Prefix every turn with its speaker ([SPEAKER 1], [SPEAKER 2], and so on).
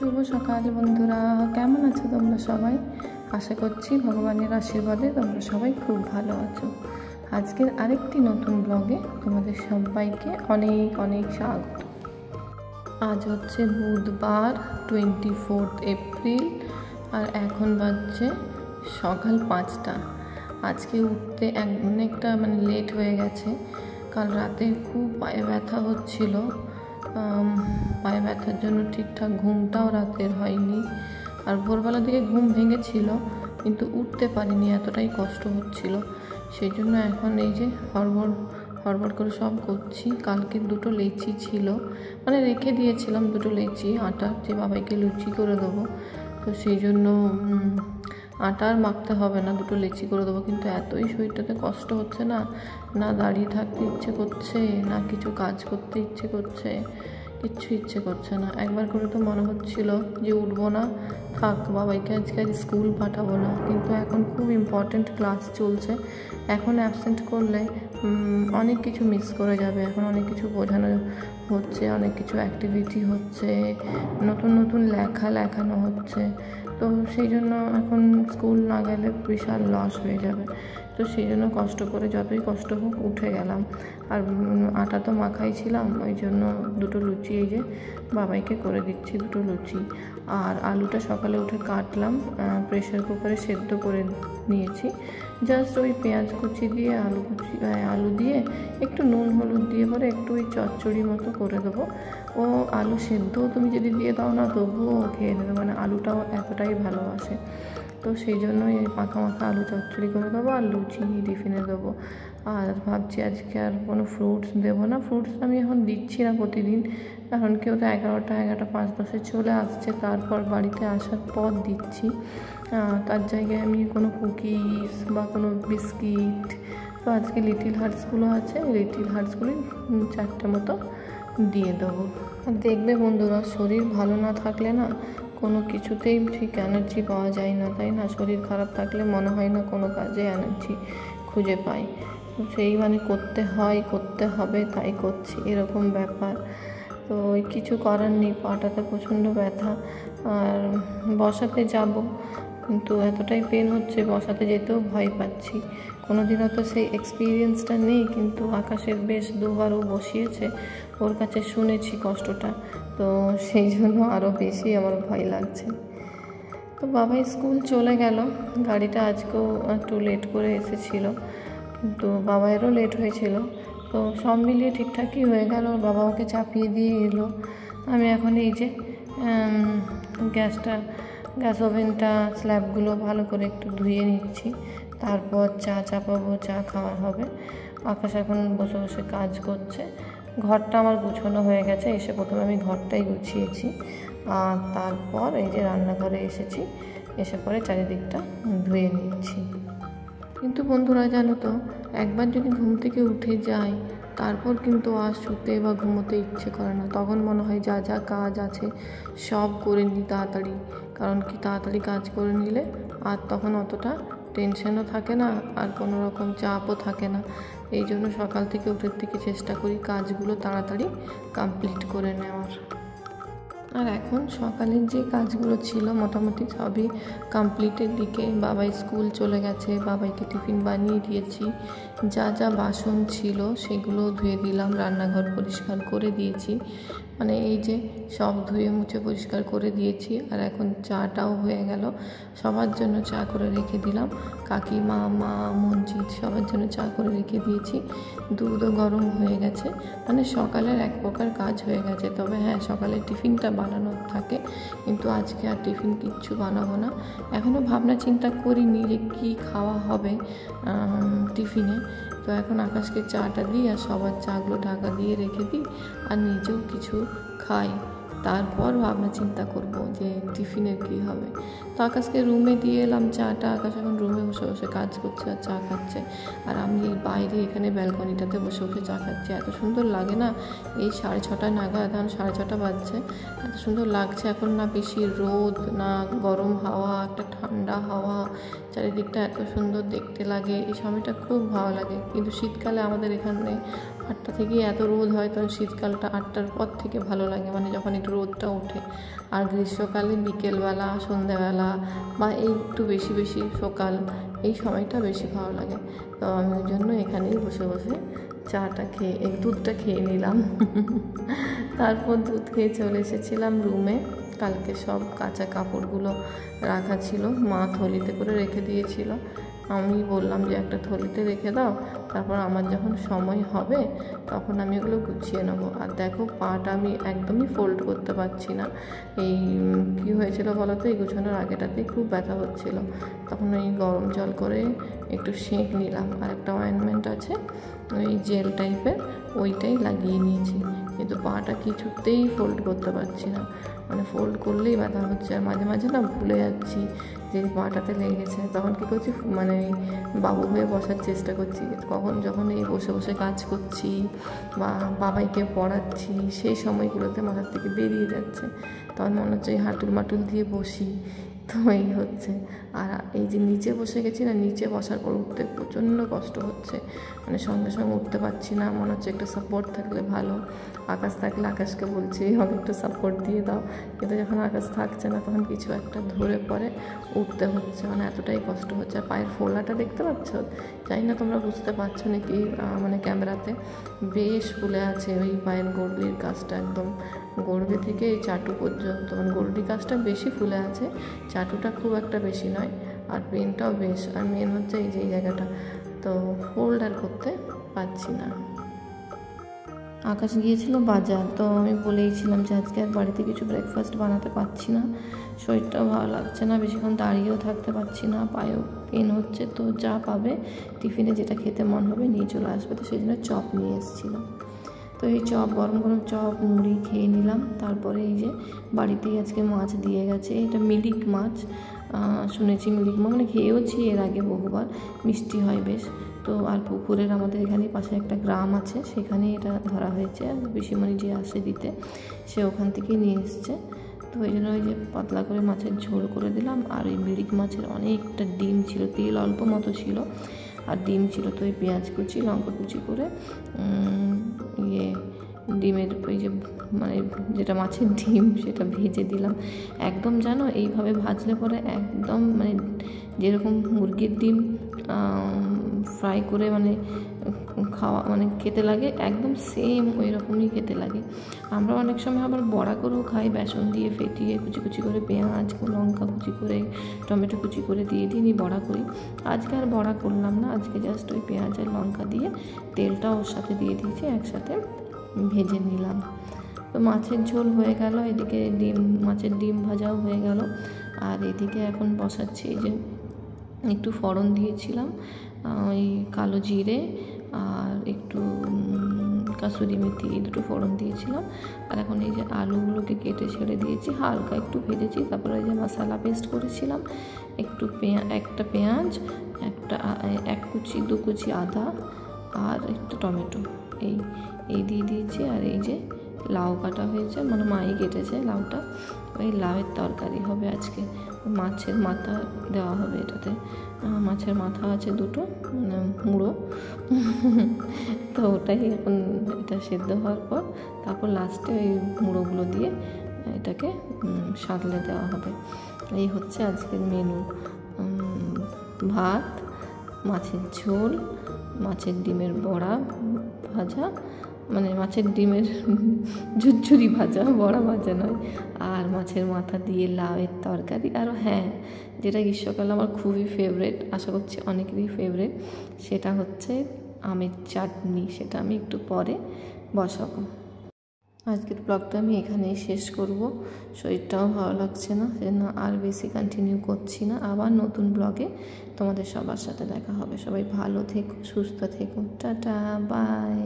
[SPEAKER 1] শুভ সকাল বন্ধুরা, কেমন আছো তোমরা সবাই? আশা করছি ভগবানের আশীর্বাদে তোমরা সবাই খুব ভালো আছো। আজকের আরেকটি নতুন ব্লগে তোমাদের সবাইকে অনেক অনেক স্বাগত। আজ হচ্ছে বুধবার 24 এপ্রিল আর এখন বাজছে সকাল 5টা। আজকে উঠতে অনেকটা লেট হয়ে গেছে। কাল রাতে খুব পায়ে ব্যথা হচ্ছিল, পায়ে ব্যথার জন্য ঠিকঠাক ঘুমটাও রাতের হয়নি, আর ভোরবেলা থেকে ঘুম ভেঙেছিল কিন্তু উঠতে পারিনি, এতটাই কষ্ট হচ্ছিল। সেই জন্য এখন এই যে হড়বড় করে সব করছি। কালকে 2টো লেচি ছিল, রেখে দিয়েছিলাম 2টো লেচি আটা, যে বাবাইকে লুচি করে দেবো। তো সেই জন্য আটা আর মাখতে হবে না, 2টো লেচি করে দেবো। কিন্তু এতই শরীরটাতে কষ্ট হচ্ছে না দাঁড়িয়ে থাকতে ইচ্ছে করছে, না কিছু কাজ করতে ইচ্ছে করছে, কিচ্ছু ইচ্ছে করছে না। একবার করে তো মনে হচ্ছিল যে উঠবো না, থাক, বাবাইকে আজকে স্কুল পাঠাবো না। কিন্তু এখন খুব ইম্পর্টেন্ট ক্লাস চলছে, এখন অ্যাবসেন্ট করলে অনেক কিছু মিস করে যাবে। এখন অনেক কিছু বোঝানো হচ্ছে, অনেক কিছু অ্যাক্টিভিটি হচ্ছে, নতুন নতুন লেখানো হচ্ছে। তো সেই জন্য এখন স্কুল না গেলে বিশাল লস হয়ে যাবে। তো সেই জন্য কষ্ট করে, যতই কষ্ট হোক, উঠে গেলাম। আর আটা তো মাখাই ছিলাম, ওই জন্য 2টো লুচি এই যে বাবাইকে করে দিচ্ছি, 2টো লুচি। আর আলুটা সকালে উঠে কাটলাম, প্রেশার কুকারে সেদ্ধ করে নিয়েছি। জাস্ট ওই পেঁয়াজ কুচি দিয়ে আলু দিয়ে একটু নুন হলুদ দিয়ে পরে একটু ওই চচ্চড়ি মতো করে দেবো। ও আলু সেদ্ধও তুমি যদি দিয়ে দাও না, তবুও খেয়ে নেবে, আলুটাও এতটাই ভালোবাসে। তো সেই জন্যই এই মাখা আলু চচ্চড়ি করে দেবো আর লুচি টিফিনে দেবো। আর ভাবছি আজকে আর কোনো ফ্রুটস দেবো না। ফ্রুটস আমি এখন দিচ্ছি না প্রতিদিন, কারণ কেউ তো 11টা 5-10 চলে আসছে, তারপর বাড়িতে আসার পর দিচ্ছি। তার জায়গায় আমি কোনো কুকিজ বা কোনো বিস্কিট, তো আজকে লিটিল হার্টসগুলো আছে, লিটিল হার্টসগুলি 4টে মতো দিয়ে দেবো। আর দেখবে বন্ধুরা, শরীর ভালো না থাকলে না কোনো কিছুতেই ঠিক এনার্জি পাওয়া যায় না, তাই না? শরীর খারাপ থাকলে মনে হয় না কোনো কাজে এনার্জি খুঁজে পাই। সেই করতে হবে, তাই করছি, এরকম ব্যাপার। তো ওই কিছু করার নেই, পাটাতে প্রচণ্ড ব্যথা। আর বসাতে যাব, কিন্তু এতটাই পেন হচ্ছে, বসাতে যেতেও ভয় পাচ্ছি। কোনোদিনও তো সেই এক্সপিরিয়েন্সটা নেই, কিন্তু আকাশের বেশ 2বারও বসিয়েছে, ওর কাছে শুনেছি কষ্টটা, তো সেই জন্য আরও বেশি আমার ভয় লাগছে। তো বাবাই স্কুল চলে গেল, গাড়িটা আজকেও একটু লেট করে এসেছিলো, কিন্তু বাবাইয়েরও লেট হয়েছিল। তো সব মিলিয়ে ঠিকঠাকই হয়ে গেল। বাবা ওকে চাপিয়ে দিয়ে এলো। আমি এখন এই যে গ্যাস ওভেনটা স্ল্যাবগুলো ভালো করে একটু ধুয়ে নিচ্ছি, তারপর চা চাপাবো, চা খাওয়া হবে। আকাশ এখন বসে বসে কাজ করছে। ঘরটা আমার গুছানো হয়ে গেছে, এসে প্রথমে আমি ঘরটাই গুছিয়েছি, আর তারপর এই যে রান্নাঘরে এসেছি, এসে পরে চারিদিকটা ধুয়ে নিচ্ছি। কিন্তু বন্ধুরা, জানো তো, একবার যদি ঘুম থেকে উঠে যাই, তারপর কিন্তু আর শুতে বা ঘুমোতে ইচ্ছে করে না। তখন মনে হয় যা যা কাজ আছে সব করে নিই তাড়াতাড়ি, কারণ কি তাড়াতাড়ি কাজ করে নিলে আর তখন অতটা টেনশনও থাকে না, আর কোনো রকম চাপও থাকে না। এই জন্য সকাল থেকে উঠের থেকে চেষ্টা করি কাজগুলো তাড়াতাড়ি কমপ্লিট করে নেওয়ার। আর এখন সকালের যে কাজগুলো ছিল মোটামুটি সবই কমপ্লিটের দিকে। বাবাই স্কুল চলে গেছে, বাবাইকে টিফিন বানিয়ে দিয়েছি। যা যা বাসন ছিল সেগুলো ধুয়ে দিলাম, রান্নাঘর পরিষ্কার করে দিয়েছি, এই যে সব ধুয়ে মুছে পরিষ্কার করে দিয়েছি। আর এখন চাটাও হয়ে গেল, সবার জন্য চা করে রেখে দিলাম। কাকিমা, মা, মঞ্জিত সবার জন্য চা করে রেখে দিয়েছি। দুধও গরম হয়ে গেছে, সকালের এক প্রকার কাজ হয়ে গেছে। তবে হ্যাঁ, সকালের টিফিনটা বানানোর থাকে, কিন্তু আজকে আর টিফিন কিচ্ছু বানাবো না। এখনও ভাবনা চিন্তা করিনি যে কী খাওয়া হবে টিফিনে। তো এখন আকাশকে চাটা দিই আর সবার চাগুলো ঢাকা দিয়ে রেখে দিই, আর নিজেও কিছু খাই, তারপর ভাবনা চিন্তা করব যে টিফিনের কী হবে। তো আকাশকে রুমে দিয়ে এলাম চাটা। আকাশ এখন রুমে বসে বসে কাজ করছে আর চা খাচ্ছে, আর আমি এই বাইরে এখানে ব্যালকনিটাতে বসে বসে চা খাচ্ছি। এত সুন্দর লাগে না, এই 6:30 নাগাদ, এখন 6:30 বাজছে, এত সুন্দর লাগছে। এখন না বেশি রোদ, না গরম হাওয়া, একটা ঠান্ডা হাওয়া, চারিদিকটা এত সুন্দর দেখতে লাগে। এই সময়টা খুব ভালো লাগে। কিন্তু শীতকালে আমাদের এখানে 8টা থেকে এত রোদ হয়, তখন শীতকালটা 8টার পর থেকে ভালো লাগে, মানে যখন একটু রোদটা ওঠে। আর গ্রীষ্মকালে বিকেলবেলা, সন্ধ্যাবেলা বা এই একটু বেশি বেশি সকাল, এই সময়টা বেশি ভালো লাগে। তো আমি ওই জন্য এখানেই বসে বসে চাটা খেয়ে দুধটা খেয়ে নিলাম। তারপর দুধ খেয়ে চলে এসেছিলাম রুমে। কালকে সব কাঁচা কাপড়গুলো রাখা ছিল, মা থলিতে করে রেখে দিয়েছিল। আমি বললাম যে একটা থলিতে রেখে দাও, তারপর আমার যখন সময় হবে তখন আমি ওগুলো গুছিয়ে নেবো। আর দেখো পাটা আমি একদমই ফোল্ড করতে পারছি না। এই কী হয়েছিল বলো তো, এই গুছানোর আগেটাতেই খুব ব্যথা হচ্ছিল। তখন ওই গরম জল করে একটু সেঁক নিলাম, আর একটা অয়েনমেন্ট আছে ওই জেল টাইপের, ওইটাই লাগিয়ে নিয়েছি। কিন্তু পাটা কিছুতেই ফোল্ড করতে পারছি না, মানে ফোল্ড করলেই ব্যথা হচ্ছে। আর মাঝে মাঝে না ভুলে যাচ্ছি যে পাটাতে লেগেছে। তখন কী করছি, মানে বাবু হয়ে বসার চেষ্টা করছি। যখন এই বসে বসে কাজ করছি বা বাবাইকে পড়াচ্ছি, সেই সময়গুলোতে মাথার থেকে বেরিয়ে যাচ্ছে। তখন মনে হচ্ছে এই হাঁটুল মাটুল দিয়ে বসি, তো এই হচ্ছে। আর এই যে নিচে বসে গেছি না, নিচে বসার পর উঠতে প্রচণ্ড কষ্ট হচ্ছে, মানে সঙ্গে সঙ্গে উঠতে পারছি না। মনে হচ্ছে একটু সাপোর্ট থাকলে ভালো। আকাশ থাকলে আকাশকে বলছি আমাকে একটু সাপোর্ট দিয়ে দাও, কিন্তু যখন আকাশ থাকছে না তখন কিছু একটা ধরে পরে উঠতে হচ্ছে, মানে এতটাই কষ্ট হচ্ছে। আর পায়ের ফোলাটা দেখতে পাচ্ছ, জানি না তোমরা বুঝতে পারছো নাকি, মানে ক্যামেরাতে বেশ ফুলে আছে ওই পায়ের গড়লির কাজটা, একদম গড়বি থেকে এই চাটু পর্যন্ত, মানে গড়লির কাজটা বেশি ফুলে আছে, চাটুটা খুব একটা বেশি নয়। আর পেনটাও বেশ, আর মেন হচ্ছে এই যে এই জায়গাটা, তো ফোল্ড আর করতে পারছি না। আকাশ গিয়েছিল বাজার, তো আমি বলেইছিলাম যে আজকে আর বাড়িতে কিছু ব্রেকফাস্ট বানাতে পারছি না, শরীরটাও ভালো লাগছে না, বেশিক্ষণ দাঁড়িয়েও থাকতে পারছি না, পায়েও পেন হচ্ছে। তো যা পাবে টিফিনে যেটা খেতে মন হবে নিয়ে চলে আসবে, তো সেই জন্য চপ নিয়ে এসেছিলাম। তো এই চপ, গরম গরম চপ মুড়ি খেয়ে নিলাম। তারপরে এই যে বাড়িতেই আজকে মাছ দিয়ে গেছে, এটা মিলিক মাছ, শুনেছি মিলিক মাছ, মানে খেয়েওছি এর আগে বহুবার, মিষ্টি হয় বেশ। তো আর পুকুরের আমাদের এখানে পাশে একটা গ্রাম আছে, সেখানে এটা ধরা হয়েছে। পিসিমণি যে আসে দিতে, সে ওখান থেকেই নিয়ে এসছে। তো ওই জন্য ওই যে পাতলা করে মাছের ঝোল করে দিলাম। আর ওই মিলিক মাছের অনেকটা ডিম ছিল, তেল অল্প মতো ছিল আর ডিম ছিল। তো ওই পেঁয়াজ কুচি, লঙ্কা কুচি করে ডিমের ওই যে মানে যেটা মাছের ডিম সেটা ভেজে দিলাম। একদম জানো এইভাবে ভাজলে পরে একদম মানে যেরকম মুরগির ডিম ফ্রাই করে মানে খাওয়া মানে খেতে লাগে, একদম সেম ওই রকমই খেতে লাগে। আমরা অনেক সময় আবার বড়া করেও খাই, বেসন দিয়ে ফেটিয়ে কুচি কুচি করে পেঁয়াজ লঙ্কা কুচি করে টমেটো কুচি করে দিয়ে নিই বড়া করি। আজকে আর বড়া করলাম না, আজকে জাস্ট ওই পেঁয়াজ আর লঙ্কা দিয়ে তেলটা ওর সাথে দিয়ে দিয়েছি, একসাথে ভেজে নিলাম। তো মাছের ঝোল হয়ে গেল, এদিকে মাছের ডিম ভাজাও হয়ে গেল। আর এদিকে এখন বসাচ্ছি, এই যে একটু ফোড়ন দিয়েছিলাম, ওই কালো জিরে আর একটু কাসুরি মেথি, এই দুটো ফোড়ন দিয়েছিলাম। আর এখন এই যে আলুগুলোকে কেটে ছেড়ে দিয়েছি, হালকা একটু ভেজেছি। তারপরে এই যে মশলা পেস্ট করেছিলাম, একটু একটা পেঁয়াজ, এক কুচি 2 কুচি আদা আর একটু টমেটো, এই দিয়ে দিয়েছি। আর এই যে লাউ কাটা হয়েছে, মানে মাই কেটেছে লাউটা, ওই লাউয়ের তরকারি হবে আজকে। মাছের মাথা দেওয়া হবে এটাতে, মাছের মাথা আছে 2টো, মানে মুড়ো। তো ওটাই এখন, এটা সেদ্ধ হওয়ার পর তারপর লাস্টে ওই মুড়োগুলো দিয়ে এটাকে সাঁতলে দেওয়া হবে। এই হচ্ছে আজকের মেনু, ভাত, মাছের ঝোল, মাছের ডিমের বড়া ভাজা, মানে মাছের ডিমের ঝুরঝুরি ভাজা, বড়া ভাজা নয়, আর মাছের মাথা দিয়ে লাউয়ের তরকারি। আর হ্যাঁ, যেটা গ্রীষ্মকালে আমার খুবই ফেভারিট, আশা করছি অনেকেরই ফেভারিট, সেটা হচ্ছে আমের চাটনি। সেটা আমি একটু পরে বসাবো। আজকের ব্লগটা আমি এখানেই শেষ করব, শরীরটাও ভালো লাগছে না, সেজন্য আর বেশি কন্টিনিউ করছি না। আবার নতুন ব্লগে তোমাদের সবার সাথে দেখা হবে। সবাই ভালো থেকো, সুস্থ থেকো, টাটা, বাই।